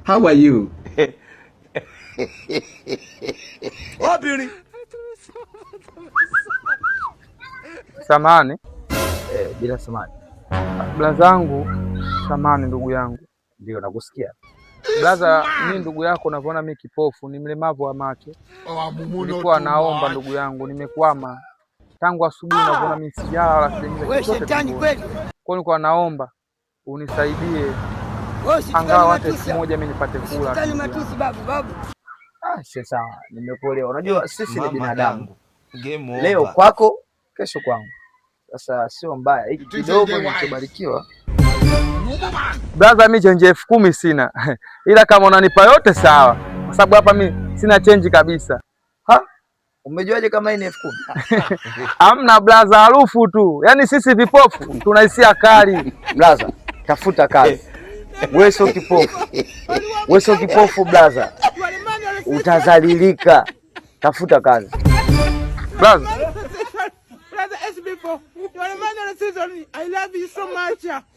How are you? Wapi? Samani. Bila samani. Blaza yangu, samani ndugu yangu. Ndio nakusikia. Blaza, mimi ndugu yako unavyoona mimi kipofu, ni mlemavu wa macho. Nilikuwa naomba ndugu yangu, nimekwama. Tangu asubuhi unavyoona mimi sijala wala sijanywa. Wewe shetani kweli. Kwa nilikuwa naomba unisaidie. Angalau hata siku moja mimi nipate kula. Shetani matusi babu. Sawa, nimekuelewa. Unajua sisi ni binadamu. Game over. Leo kwako, kesho kwangu. Sasa sio mbaya. Hiki kidogo nilichobarikiwa. Blaza, mimi change 10,000 sina. Ila kama unanipa yote sawa. Kwa sababu hapa mimi sina change kabisa. Umejuaje kama hii ni 10,000? Hamna blaza, harufu tu. Yaani sisi vipofu tunahisia kali. Blaza, tafuta kazi. Wewe sio kipofu. Wewe sio kipofu blaza. Utazalilika. Tafuta kazi. Blaza. Brother, as before, you are a man of season. I love you so much.